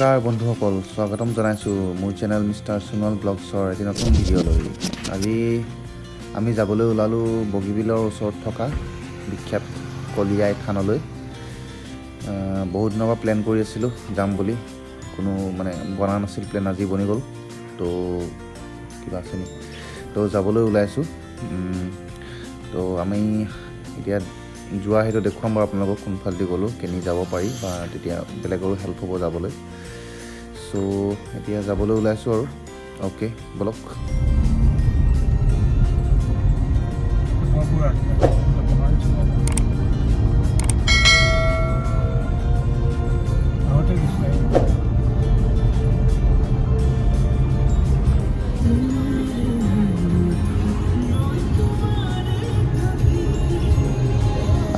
নমস্কাৰ বন্ধুসকল, স্বাগতম জনাইছোঁ মোৰ চেনেল মিষ্টাৰ সোণোৱাল ব্লগছৰ এটি নতুন ভিডিঅ'লৈ। আজি আমি যাবলৈ ওলালোঁ বগীবিলৰ ওচৰত থকা বিখ্যাত কলি আই থানলৈ। বহুত দিনৰ পৰা প্লেন কৰি আছিলোঁ যাম বুলি, কোনো বনা নাছিল প্লেন, আজি বনি গ'ল। তো কিবা আছে নেকি, তো যাবলৈ ওলাইছোঁ। তো আমি এতিয়া যোৱা সেইটো দেখুৱাম বাৰু আপোনালোকক, কোনফালেদি গ'লোঁ, কেনি যাব পাৰি, বা তেতিয়া বেলেগৰো হেল্প হ'ব যাবলৈ। চ' এতিয়া যাবলৈ ওলাইছোঁ আৰু অ'কে ব'লক।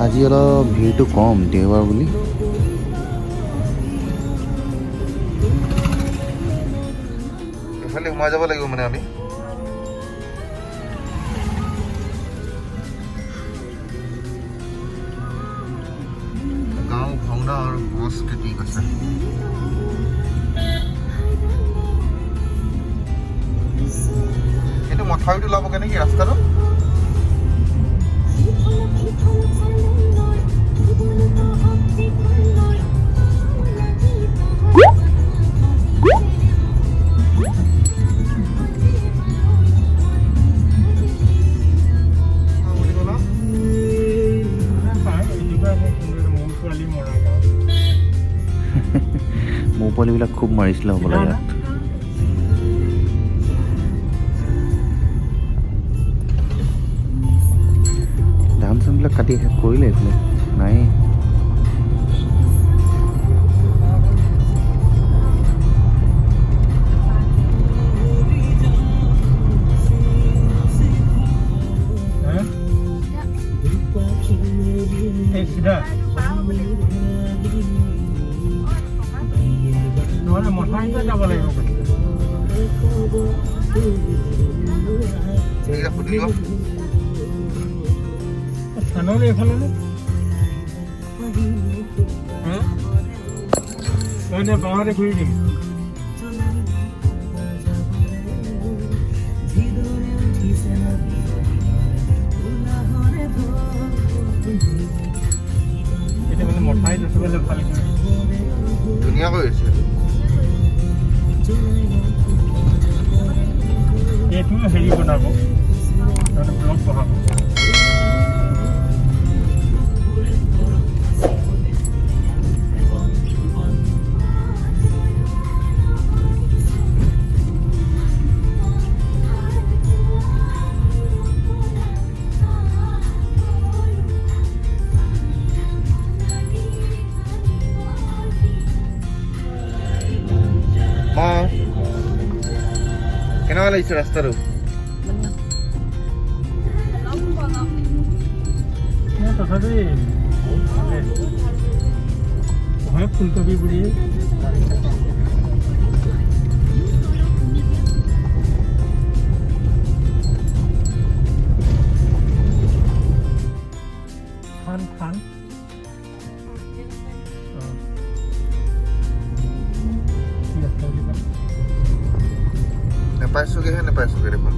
আজি অলপ ভিৰটো কম, দেওবাৰ বুলি। এফালে সোমাই যাব লাগিব আমি গাঁও ভাওনা আৰু সংস্কৃতিক আছে। এইটো মথাউৰিটো ওলাবগৈ নেকি ৰাস্তাটো? মৌ পোৱালিবিলাক খুব মাৰিছিলে হ'বলৈ ইয়াত। ধান চানবিলাক কাটি শেষ কৰিলে, এইফালে নাই। বাঁহতে ঘূৰি দিম। এতিয়া মঠাই নথিবলৈ ভাল ধুনীয়া কৰিছে। এইটো হেৰি বনাব, ব্লগ বহাব। কেনেকুৱা লাগিছে ৰাস্তাটো? তথাপি ফুলকবি বুঢ়ী খান নেপাইছোগৈহে দেখোন।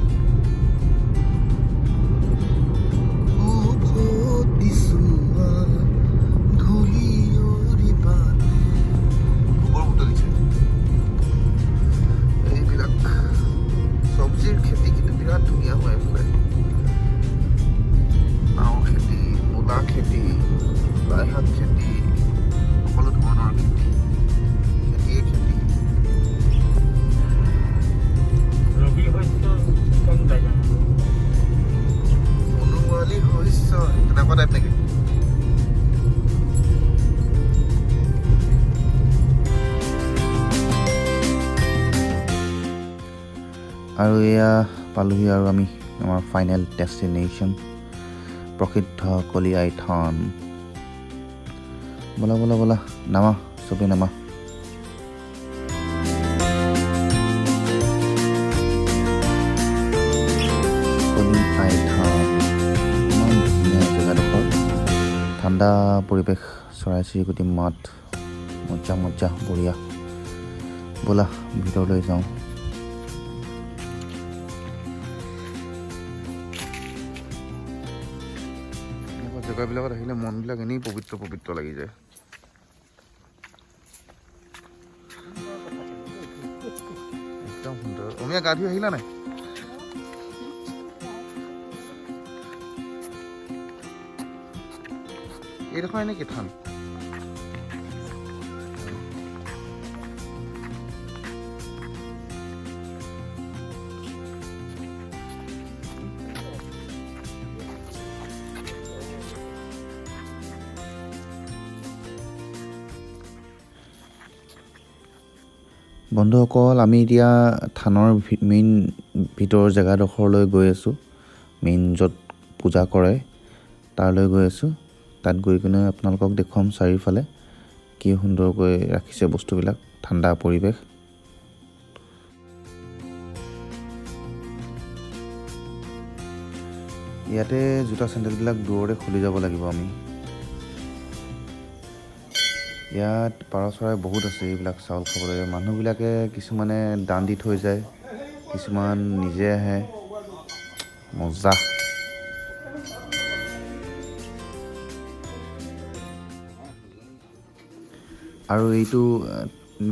এইবিলাক চব্জিৰ খেতি কিন্তু বিৰাট ধুনীয়া হৈ আছে। লাও খেতি, মূলা খেতি, লাই শাক খেতি, সকলো ধৰণৰ খেতি, খেতিয়ে খেতি। সোণোৱালী শস্য তেনেকুৱা টাইপ নেকি? আৰু এয়া পালোহি আৰু আমি আমাৰ ফাইনেল ডেষ্টিনেশ্যন, প্ৰসিদ্ধ কলি আই থান। ব'লা ব'লা ব'লা, নামা চবেই নামা। কলি আই থান ইমান ধুনীয়া জেগাডোখৰ, ঠাণ্ডা পৰিৱেশ, চৰাই চিৰিকটি মাত, মজা মজা বঢ়িয়া। ব'লা ভিতৰলৈ যাওঁ। এনেকুৱা জেগাবিলাকত আহিলে মনবিলাক এনেই পবিত্ৰ পবিত্ৰ লাগি যায়। একদম সুন্দৰ। অমিয়া গা ধুই আহিলা নাই? এইডোখৰ নেকি থান? বন্ধুসকল, আমি এতিয়া থানৰ মেইন ভিতৰৰ জেগাডোখৰলৈ গৈ আছোঁ। মেইন য'ত পূজা কৰে তালৈ গৈ আছোঁ। তাত গৈ কিনে আপোনালোকক দেখুৱাম চাৰিওফালে কি সুন্দৰকৈ ৰাখিছে বস্তুবিলাক, ঠাণ্ডা পৰিৱেশ। ইয়াতে জোতা চেণ্ডেলবিলাক দূৰতে খুলি যাব লাগিব আমি। ইয়াত পাৰ চৰাই বহুত আছে। এইবিলাক চাউল খাবলৈ মানুহবিলাকে কিছুমানে দান দি থৈ যায়, কিছুমান নিজে আহে। মজা। আৰু এইটো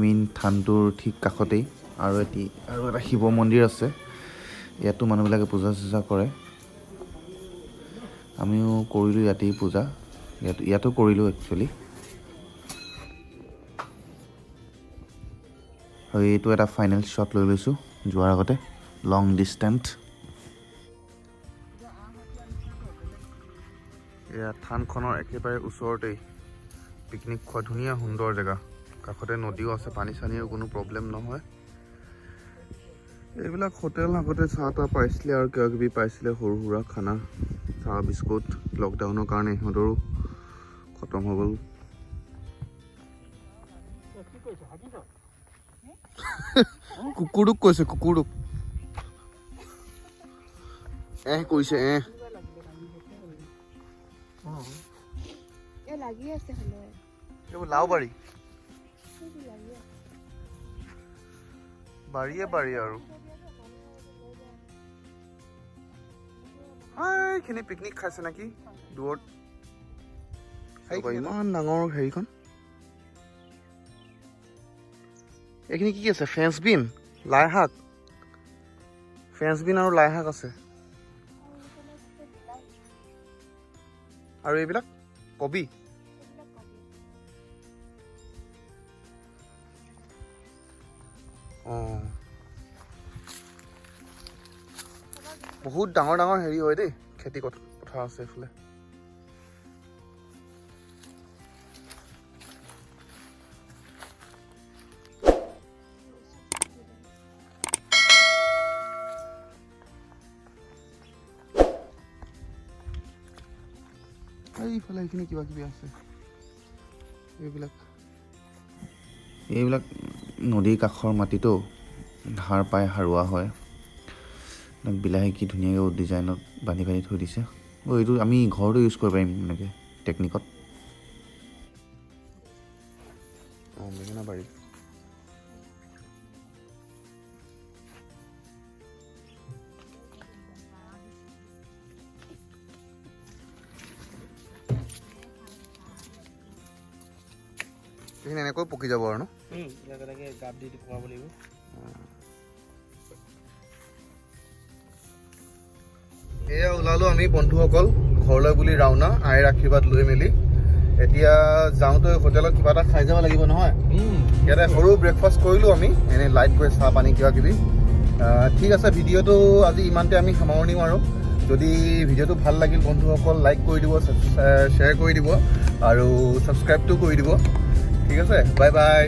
মেইন থানটোৰ ঠিক কাষতেই আৰু এটা শিৱ মন্দিৰ আছে। ইয়াতো মানুহবিলাকে পূজা চূজা কৰে। আমিও কৰিলোঁ ইয়াতেই পূজা, ইয়াতো কৰিলোঁ একচুৱেলি। আৰু এইটো এটা ফাইনেল শ্বট লৈ লৈছোঁ যোৱাৰ আগতে, লং ডিষ্টেঞ্চ। এয়া থানখনৰ একেবাৰে ওচৰতেই পিকনিক খোৱা ধুনীয়া সুন্দৰ জেগা। কাষতে নদীও আছে, পানী চানীও কোনো প্ৰব্লেম নহয়। এইবিলাক হোটেল আগতে চাহ তাহ পাইছিলে আৰু কিবা কিবি পাইছিলে, সৰু সুৰা খানা, চাহ বিস্কুট। লকডাউনৰ কাৰণে সিহঁতৰো খতম হৈ গ'ল। কুকুৰটোক কৈছে, কুকুৰটোক কৈছে লাগি আছে হলে এইবোৰ লাও বাৰী বাৰীয়ে আৰু এইখিনি পিকনিক খাইছে নেকি দূৰত। ইমান ডাঙৰ হেৰিখন। এইখিনি কি আছে? ফ্ৰেঞ্চ বিন, লাই শাক। ফ্ৰেঞ্চ বিন আৰু লাই শাক আছে। আৰু এইবিলাক কবি। বহুত ডাঙৰ ডাঙৰ হেৰি হয় দেই, খেতি পথাৰ আছে এইফালে। এইফালে এইখিনি কিবা কিবি আছে। এইবিলাক নদীৰ কাষৰ মাটিতো ধাৰ পাই সাৰুৱা হয়। বিলাহী কি ধুনীয়াকৈ ডিজাইনত বান্ধি বান্ধি থৈ দিছে। এইটো আমি ঘৰতো ইউজ কৰিব পাৰিম এনেকৈ টেকনিকত। বেঙেনা বাৰী। এইখিনি এনেকৈ পকি যাব আৰু ন? গাপ দি পকাব লাগিব। এয়া ওলালো আমি বন্ধুসকল ঘৰলৈ বুলি ৰাওনা, আইৰ আশীৰ্বাদ লৈ মেলি। এতিয়া যাওঁতে হোটেলত কিবা এটা খাই যাব লাগিব নহয়। ইয়াতে সৰু ব্ৰেকফাষ্ট কৰিলোঁ আমি, এনেই লাইট কৰি চাহ পানী কিবা কিবি। ঠিক আছে, ভিডিঅ'টো আজি ইমানতে আমি সামৰণি মাৰোঁ। যদি ভিডিঅ'টো ভাল লাগিল বন্ধুসকল, লাইক কৰি দিব, শ্বেয়াৰ কৰি দিব আৰু ছাবস্ক্ৰাইবটো কৰি দিব। ঠিক আছে, বাই বাই।